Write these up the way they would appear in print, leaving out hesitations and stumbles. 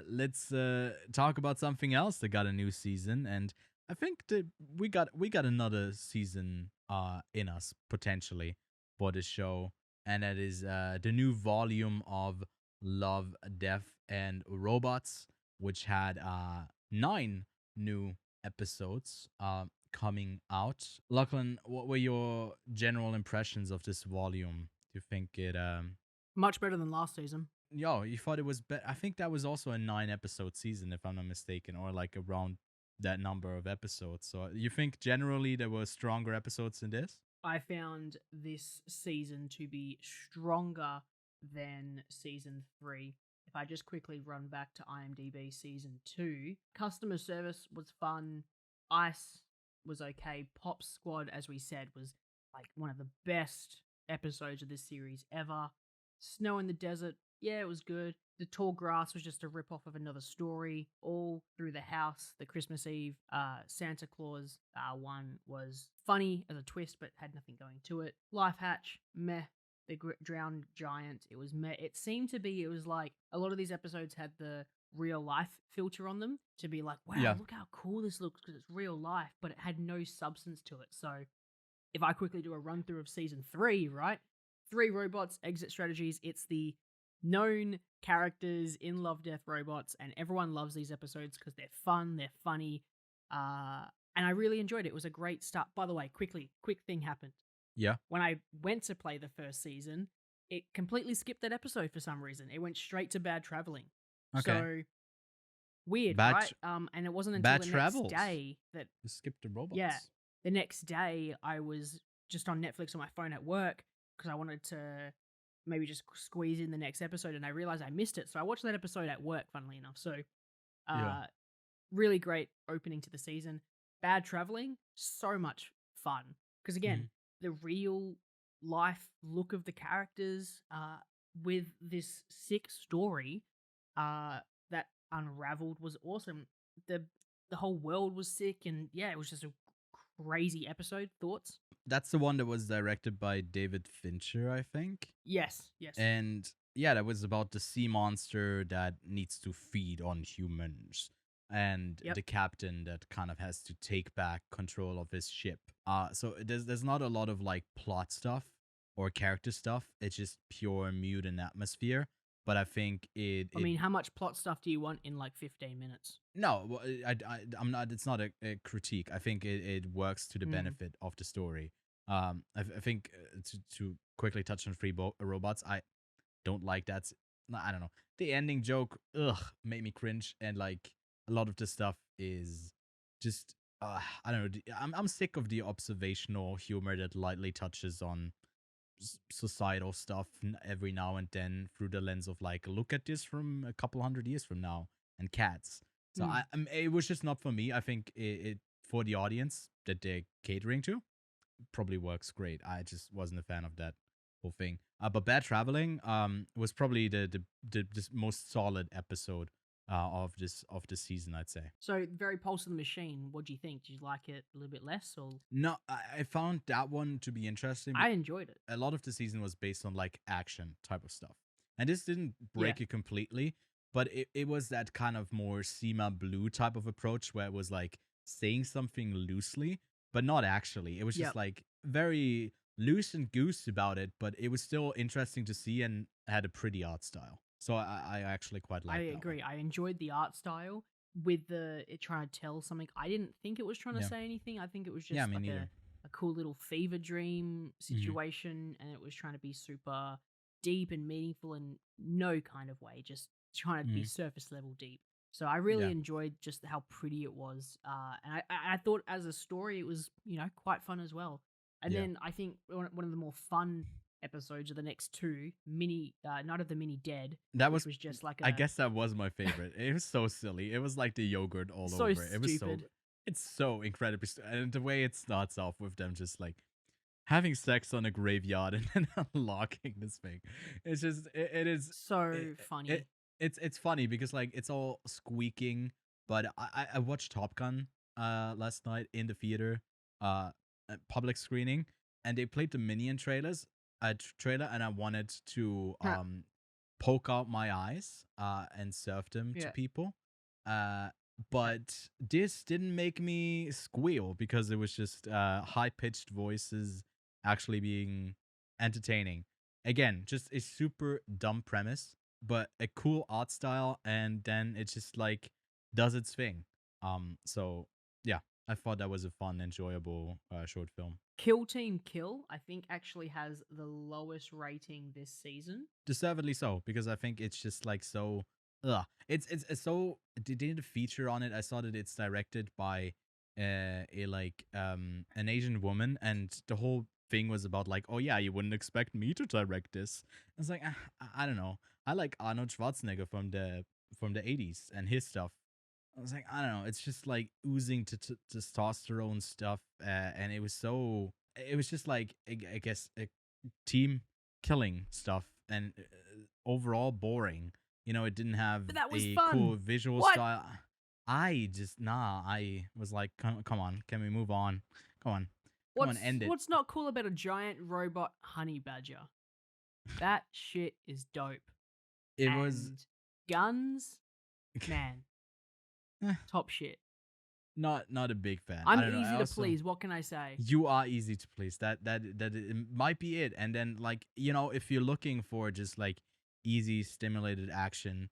let's talk about something else that got a new season, and I think that we got another season in us potentially for the show, and that is the new volume of Love, Death, and Robots, which had 9 new episodes coming out. Lachlan, what were your general impressions of this volume? Do you think it Much better than last season. Yo, you thought it was better? I think that was also a 9 episode season, if I'm not mistaken, or like around that number of episodes. So you think generally there were stronger episodes in this? I found this season to be stronger than season 3. If I just quickly run back to IMDb season 2, customer service was fun. Ice was okay. Pop Squad, as we said, was like one of the best episodes of this series ever. Snow in the Desert, yeah, it was good. The Tall Grass was just a rip off of another story. All Through the House, the Christmas Eve, Santa Claus one was funny as a twist, but had nothing going to it. Life Hatch, meh. The Drowned Giant, it was meh. It seemed to be, it was like a lot of these episodes had the real life filter on them to be like, wow, Yeah. look how cool this looks because it's real life, but it had no substance to it. So if I quickly do a run through of season 3, right? 3 robots, exit strategies. It's the known characters in Love, Death, Robots, and everyone loves these episodes because they're fun, they're funny, and I really enjoyed it. It was a great start. By the way, quick thing happened. Yeah. When I went to play the first season, it completely skipped that episode for some reason. It went straight to Bad Traveling. Okay. So weird, Bad right? tr- And it wasn't until bad the travels. next day that You skipped the robots. yeah, the next day I was just on Netflix on my phone at work because I wanted to maybe just squeeze in the next episode, and I realized I missed it. So I watched that episode at work, funnily enough. So Yeah. really great opening to the season. Bad Traveling, so much fun. Because again, Mhm. the real life look of the characters with this sick story that unraveled was awesome. The whole world was sick, and yeah, it was just a crazy episode. Thoughts? That's the one that was directed by David Fincher, I think. Yes, yes. And yeah, that was about the sea monster that needs to feed on humans and Yep. the captain that kind of has to take back control of his ship. So there's not a lot of like plot stuff or character stuff. It's just pure mood and atmosphere. But I think I mean, how much plot stuff do you want in like 15 minutes? no, I'm not. It's not a critique. I think it works to the benefit of the story. I think to quickly touch on robots, I don't like that. I don't know. The ending joke, made me cringe, and like a lot of the stuff is just, I don't know. I'm sick of the observational humor that lightly touches on societal stuff every now and then through the lens of like, look at this from a couple 100 years from now and cats. So it was just not for me. I think it for the audience that they're catering to probably works great. I just wasn't a fan of that whole thing. But Bad Traveling was probably the most solid episode of this season, I'd say. So, very Pulse of the Machine. What do you think? Did you like it a little bit less, or No, I found that one to be interesting. I enjoyed it. A lot of the season was based on like action type of stuff, and this didn't Yeah. break it completely, but it was that kind of more Sema Blue type of approach where it was like saying something loosely, but not actually. It was just Yep. like very loose and goose about it, but it was still interesting to see and had a pretty art style. So I actually quite I liked that agree. one. I enjoyed the art style with it trying to tell something. I didn't think it was trying to Yeah. say anything. I think it was Yeah, just me like neither. a cool little fever dream Hmm. situation, and it was trying to be super deep and meaningful in no kind of way, just trying to be Hmm. surface level deep. So I really Yeah. enjoyed just how pretty it was, and I thought as a story it was quite fun as well. And Yeah. then I think one of the more fun episodes of the next two, Night of the Mini Dead, That which was, was just like I guess that was my favorite. It was so silly. It was like the yogurt all so over. It was stupid. it's so incredibly, and the way it starts off with them just like having sex on a graveyard and then unlocking this thing. It's just, it is, So it, funny. it's funny because like it's all squeaking, but I watched Top Gun last night in the theater, public screening, and they played the Minion trailer, and I wanted to poke out my eyes and serve them to Yeah. people. Uh, but this didn't make me squeal because it was just high pitched voices actually being entertaining. Again, just a super dumb premise, but a cool art style, and then it just like does its thing. So yeah, I thought that was a fun, enjoyable short film. Kill Team Kill, I think, actually has the lowest rating this season. Deservedly so, because I think it's just like so. Ugh. It's so. They did a feature on it. I saw that it's directed by a like an Asian woman, and the whole thing was about like, oh yeah, you wouldn't expect me to direct this. I was like, I don't know. I like Arnold Schwarzenegger from the 80s and his stuff. I was like, I don't know. It's just like oozing to testosterone stuff, and it was so. It was just like I guess team killing stuff, and overall boring. You know, it didn't have But that was a fun. cool visual What? style. I just I was like, come on, can we move on? Come on, end it. What's not cool about a giant robot honey badger? That shit is dope. It was And guns, man, top shit. not a big fan. I I'm don't know. easy to please. What can I say? You are easy to please. That it might be it. And then like if you're looking for just like easy stimulated action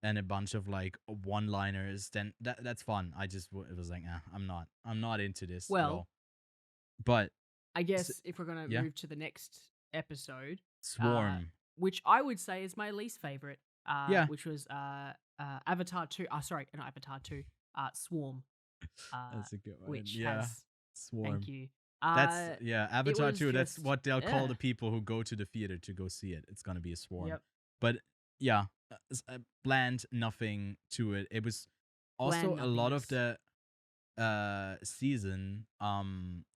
and a bunch of like one-liners, then that's fun. It was like, I'm not into this at Well, all. But I guess if we're gonna yeah, move to the next episode, Swarm. which I would say is my least favorite, Yeah, which was Avatar 2. Sorry, not Avatar 2. Swarm. that's a good one. Which Yeah, has Swarm. thank you. That's Avatar was 2. That's just what they'll call the people who go to the theater to go see it. It's gonna be a swarm. Yep. But yeah, bland, nothing to it. It was also Bland a lot of nothingness. the season.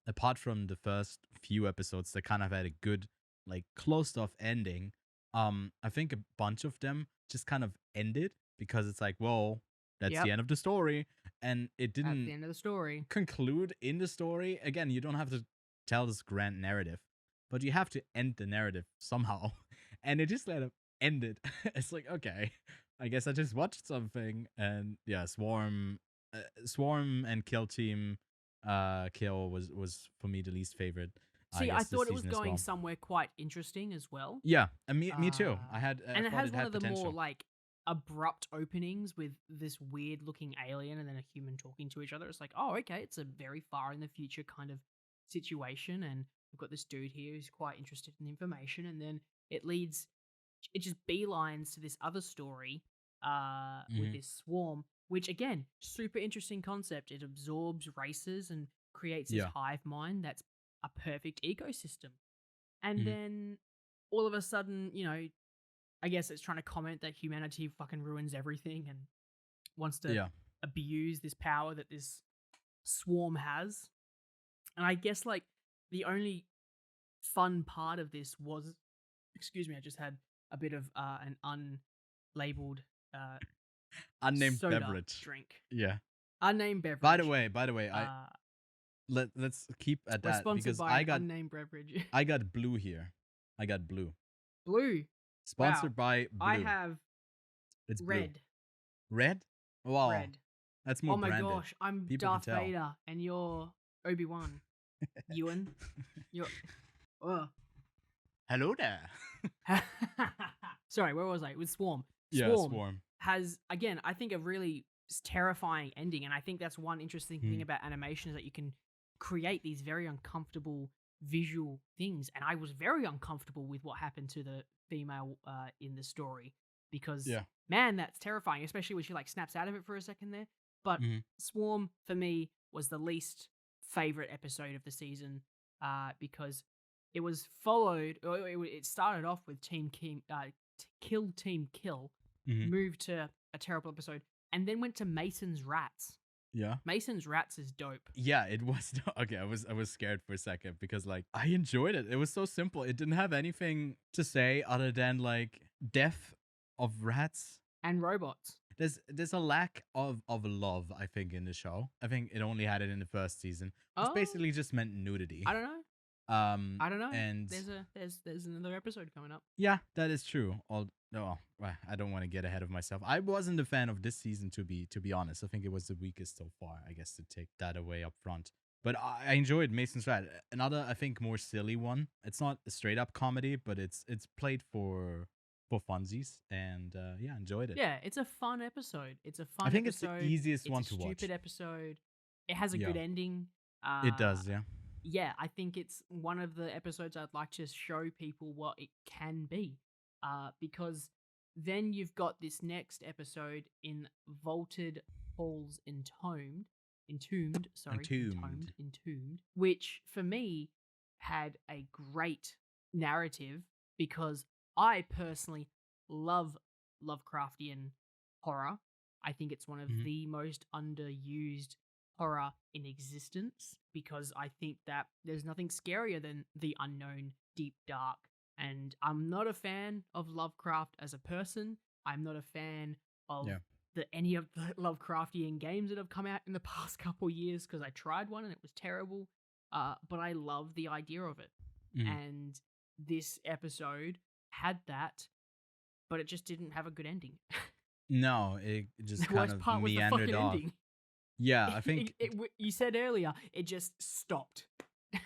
Apart from the first few episodes that kind of had a good like closed off ending. I think a bunch of them just kind of ended because it's like, well, that's Yep. the end of the story, and it At the didn't end of the story. conclude in the story. Again, you don't have to tell this grand narrative, but you have to end the narrative somehow. And it just let it end it. It's like, okay, I guess I just watched something. And yeah, Swarm and Kill Team Kill was for me the least favorite. I See, I guess this thought it was season as going well. somewhere quite interesting as well. Yeah, and me too. I And it thought has it one had of the more potential. like abrupt openings with this weird looking alien and then a human talking to each other. It's like, oh, okay, it's a very far in the future kind of situation, and we've got this dude here who's quite interested in information, and then it leads, it just beelines to this other story, with Mhm. this swarm, which again, super interesting concept. It absorbs races and creates this Yeah. hive mind that's a perfect ecosystem. And Mhm. then all of a sudden, I guess it's trying to comment that humanity fucking ruins everything and wants to Yeah. abuse this power that this swarm has. And I guess like the only fun part of this was, excuse me, I just had a bit of an unlabeled Unnamed soda beverage. drink. Yeah. Unnamed beverage. By the way, uh, let's keep at we're that sponsored because by an unnamed beverage. I got blue here. I got blue. Blue. Wow. Sponsored by I blue. have It's blue. red. Red? Wow. Red. That's more Oh my branded. gosh, I'm People can Darth tell. Vader and you're Obi-Wan. Ewan. You're. Ugh. Hello there. Sorry, where was I? With Swarm. Yeah, Swarm. Has, again, I think a really terrifying ending, and I think that's one interesting thing about animation is that you can create these very uncomfortable visual things, and I was very uncomfortable with what happened to the female in the story because, Yeah. man, that's terrifying, especially when she like snaps out of it for a second there. But Swarm, for me, was the least favorite episode of the season because it was followed. It started off with Kill Team Kill, moved to a terrible episode, and then went to Mason's Rats. Yeah. Mason's Rats is dope. Yeah, it was okay. I was scared for a second because like I enjoyed it. It was so simple. It didn't have anything to say other than like death of rats and robots. There's a lack of love, I think, in the show. I think it only had it in the first season, which basically just meant nudity. I don't know. I don't know. And there's another episode coming up. Yeah, that is true. no, I don't want to get ahead of myself. I wasn't a fan of this season, to be honest. I think it was the weakest so far. I guess to take that away up front. But I enjoyed Mason's Rat. Another, I think, more silly one. It's not a straight up comedy, but it's played for funsies, and yeah, enjoyed it. Yeah, it's a fun episode. It's a I fun think it's the episode. easiest It's a one to watch. stupid episode. It has a Yeah, good ending. it Uh, does. Yeah, yeah, I think it's one of the episodes I'd like to show people what it can be. Because then you've got this next episode in Vaulted Halls Entombed. Entombed, which for me had a great narrative because I personally love Lovecraftian horror. I think it's one of Hmm. the most underused horror in existence because I think that there's nothing scarier than the unknown, deep dark. And I'm not a fan of Lovecraft as a person. I'm not a fan of Yeah. any of the Lovecraftian games that have come out in the past couple years because I tried one and it was terrible. But I love the idea of it. Hmm. And this episode had that, but it just didn't have a good ending. No, it just The kind worst of part was the meandered fucking off. ending. Yeah, I think. You said earlier, it just stopped.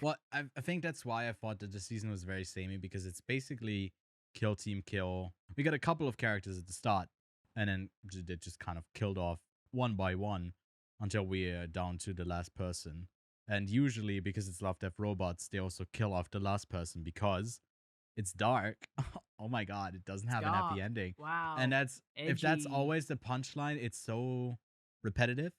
Well, I think that's why I thought that the season was very samey, because it's basically kill team kill. We got a couple of characters at the start, and then they just kind of killed off one by one until we're down to the last person. And usually, because it's Love Death Robots, they also kill off the last person because it's dark. Oh my god, it doesn't It's have an happy dark. ending. And Wow. that's, if that's Edgy. always the punchline, it's so repetitive.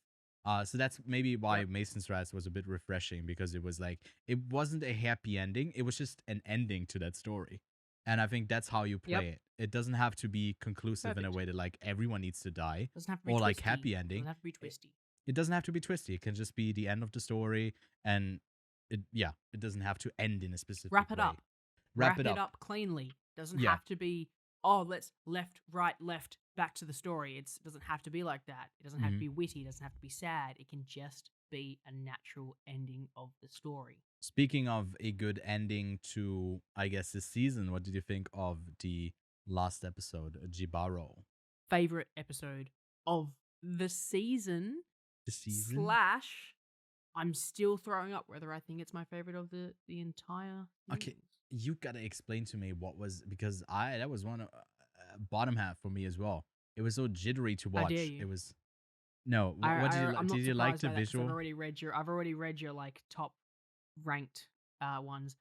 So that's maybe why Yep. Mason's Rats was a bit refreshing, because it was like, it wasn't a happy ending. It was just an ending to that story. And I think that's how you Yep. play it. It doesn't have to be conclusive in a Perfect. way that like everyone needs to die, Doesn't have to be or like twisty. happy Doesn't ending. have to be It, twisty. it doesn't have to be twisty. It can just be the end of the story, and it doesn't have to end in a specific Wrap it way. up. Wrap Wrap it it up. up cleanly. Doesn't Yeah. have to be, oh, let's left, right, left, back to the story. It doesn't have to be like that. It doesn't have to Mhm. be witty. It doesn't have to be sad. It can just be a natural ending of the story. Speaking of a good ending to, I guess, this season, what did you think of the last episode, Jibaro? Favorite episode of the season The season? slash I'm still throwing up whether I think it's my favorite of the entire Okay, series. you gotta explain to me what was, because that was one bottom half for me as well. It was so jittery to How dare watch. you? It was no. What did you like? I'm not Did you like surprised the by that because visual? I've already read your like top ranked ones.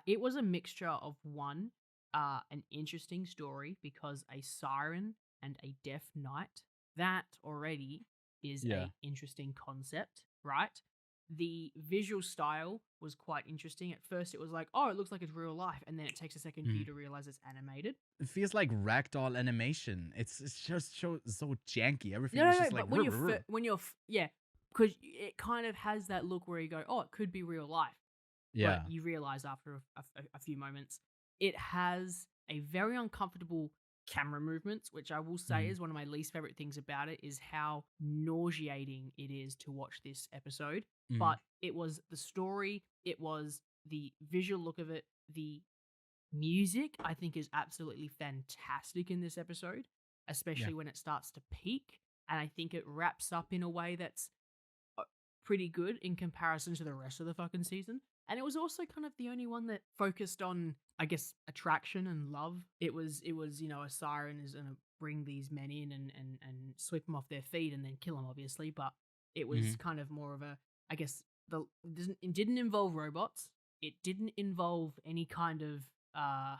It was a mixture of one, an interesting story because a siren and a deaf knight, that already is Yeah. a interesting concept, right? The visual style was quite interesting. At first, it was like, oh, it looks like it's real life, and then it takes a second for you Mhm. to realize it's animated. It feels like ragdoll animation. It's just so janky. Everything No, was no, no. just like But when you're yeah, because it kind of has that look where you go, oh, it could be real life, but yeah. you realize after a few moments, it has a very uncomfortable camera movements, which I will say Mhm. is one of my least favorite things about it, is how nauseating it is to watch this episode. Mhm. But it was the story, it was the visual look of it, the music I think is absolutely fantastic in this episode, Yeah. especially when it starts to peak. And I think it wraps up in a way that's pretty good in comparison to the rest of the fucking season. And it was also kind of the only one that focused on, I guess, attraction and love. It was a siren is gonna bring these men in and sweep them off their feet and then kill them, obviously. But it was Mhm. kind of more of a, I guess, it didn't involve robots. It didn't involve any kind of, a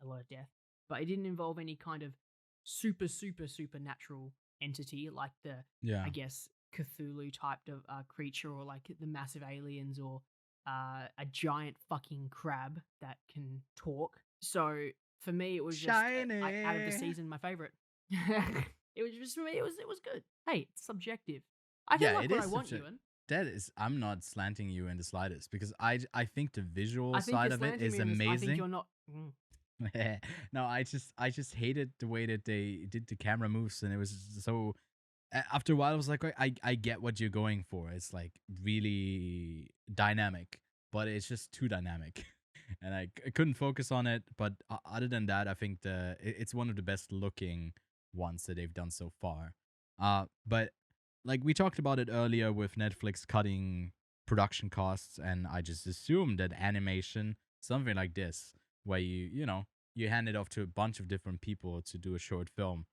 lot of death, but it didn't involve any kind of supernatural entity like the, I Yeah. guess, Cthulhu type of creature, or like the massive aliens, or a giant fucking crab that can talk. So for me, it was just out of the Shiny. season, my favorite. It was just, for me. It was good. Hey, it's subjective. I can Yeah, like it what I is want, subject. Ewan. That is, I'm not slanting you in the slightest, because I think the visual I think side you're of it slanting is me in this. I think amazing. you're not. Mm. No, I just hated the way that they did the camera moves, and it was so. After a while, I was like, I get what you're going for. It's like really dynamic, but it's just too dynamic. and I couldn't focus on it. But other than that, I think it's one of the best looking ones that they've done so far. But like we talked about it earlier with Netflix cutting production costs, and I just assumed that animation, something like this, where you hand it off to a bunch of different people to do a short film.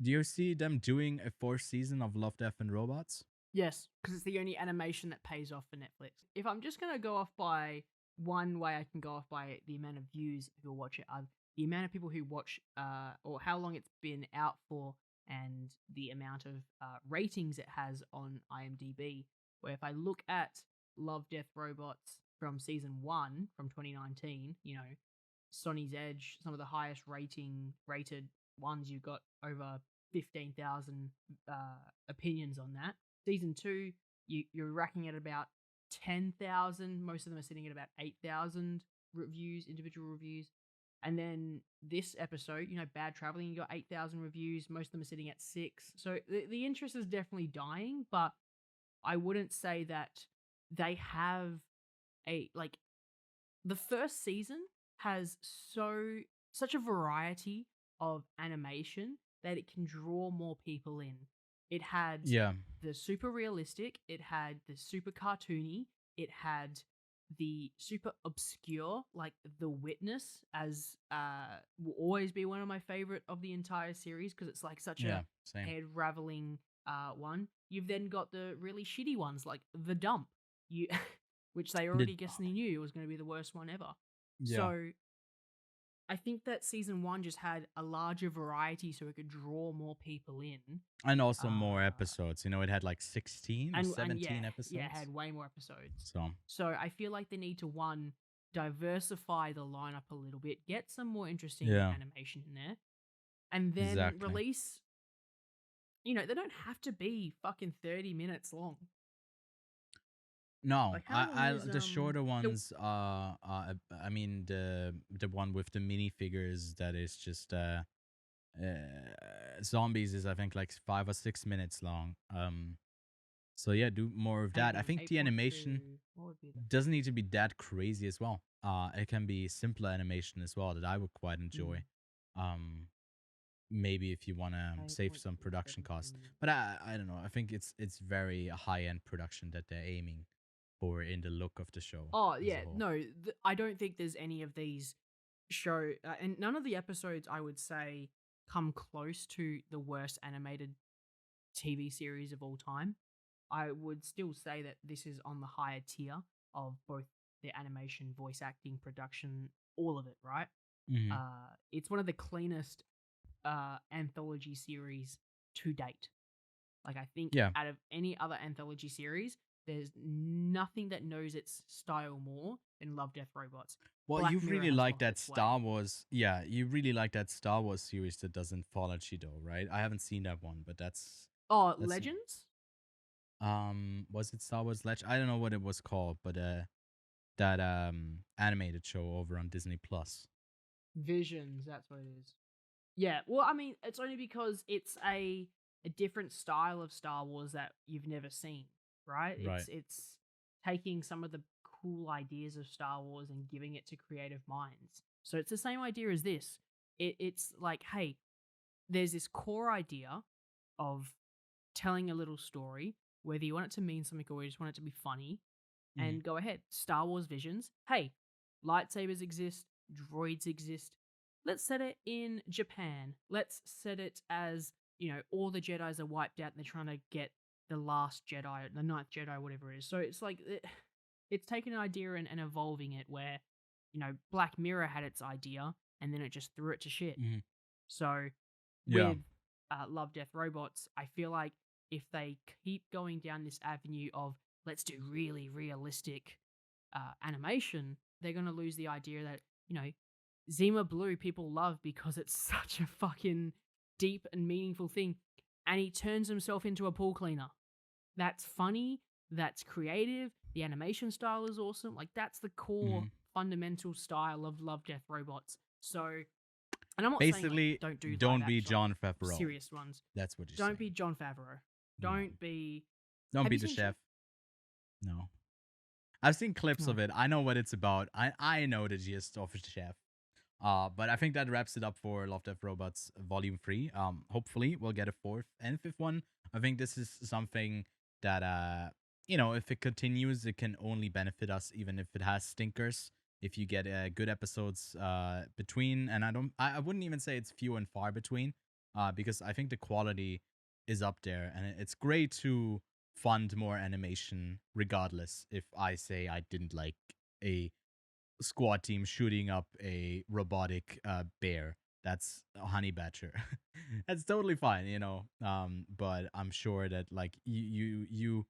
Do you see them doing a fourth season of Love, Death, and Robots? Yes, because it's the only animation that pays off for Netflix. If I'm just gonna go off by one way, I can go off by the amount of views who'll watch it, the amount of people who watch, or how long it's been out for, and the amount of ratings it has on IMDb. Where if I look at Love, Death, Robots from season one from 2019, Sonny's Edge, some of the highest rated ones, you've got over 15,000 opinions on that. Season two, you're racking at about 10,000. Most of them are sitting at about 8,000 reviews, individual reviews. And then this episode, Bad Traveling, you got 8,000 reviews. Most of them are sitting at 6. So the interest is definitely dying, but I wouldn't say that they have like the first season has such a variety of animation that it can draw more people in. It had Yeah, the super realistic, it had the super cartoony, it had the super obscure, like The Witness, as will always be one of my favorite of the entire series because it's like such yeah, a same. head raveling one. You've then got the really shitty ones like The Dump. You which they The, already guessed they knew was going to be the worst one ever. yeah, So I think that season one just had a larger variety so it could draw more people in. and also more Uh, episodes. It had like 16 or and yeah, 17 it episodes. had way more episodes. So So I feel like they need to one diversify the lineup a little bit, get some more interesting yeah, animation in there, and then exactly. release. They don't have to be fucking 30 minutes long. No, Like how long is the shorter the ones I mean the one with the minifigures that is just zombies is I think like 5 or 6 minutes long. So yeah, do more of that. I think the animation 8.2? What would be the doesn't need to be that crazy as well. It can be simpler animation as well that I would quite enjoy. Um, maybe if you want to save some production cost, 8.2, but I don't know. I think it's very high end production that they're aiming for in the look of the show Oh as a yeah, whole. no, I don't think there's any of these and none of the episodes I would say come close to the worst animated TV series of all time. I would still say that this is on the higher tier of both the animation, voice acting, production, all of it. Right? Hmm. It's one of the cleanest anthology series to date. Like I think Yeah. out of any other anthology series, there's nothing that knows its style more than Love, Death, Robots. Well, you Black Mirror really has like lost that its way. Star Wars. Yeah, you really like that Star Wars series that doesn't follow Chido, right? I haven't seen that one, but Oh, that's Legends? was it Star Wars Legend? I don't know what it was called, but that animated show over on Disney Plus. Visions, that's what it is. Yeah, well, I mean, it's only because it's a different style of Star Wars that you've never seen, right? Right. It's taking some of the cool ideas of Star Wars and giving it to creative minds. So it's the same idea as this. It's like, hey, there's this core idea of telling a little story, whether you want it to mean something or you just want it to be funny, Hmm. and go ahead. Star Wars Visions. Hey, lightsabers exist, droids exist. Let's set it in Japan. Let's set it as, all the Jedis are wiped out and they're trying to get the last Jedi, the ninth Jedi, whatever it is. So it's like, it's taking an idea and evolving it where, Black Mirror had its idea and then it just threw it to shit. Hmm. So Yeah. with Love, Death, Robots, I feel like if they keep going down this avenue of let's do really realistic animation, they're going to lose the idea that, Zima Blue people love because it's such a fucking deep and meaningful thing. And he turns himself into a pool cleaner. That's funny. That's creative. The animation style is awesome. Like, that's the core Hmm. fundamental style of Love, Death, Robots. So, and I'm not saying, like, Basically, don't do live don't be action, like, John Favreau. serious ones. That's what you're Don't be saying. John Favreau. Yeah. Don't be. Don't Have be you the seen Chef? chef. No. I've seen clips Oh, of it. I know what it's about. I know the gist of Chef. But I think that wraps it up for Love Death Robots Volume 3. Hopefully we'll get a fourth and fifth one. I think this is something that if it continues, it can only benefit us, even if it has stinkers. If you get good episodes between, and I wouldn't even say it's few and far between, because I think the quality is up there, and it's great to fund more animation, regardless if I say I didn't like a squad team shooting up a robotic bear. That's a honey badger. That's totally fine, but I'm sure that like you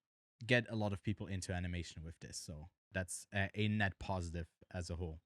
get a lot of people into animation with this, so that's a net positive as a whole.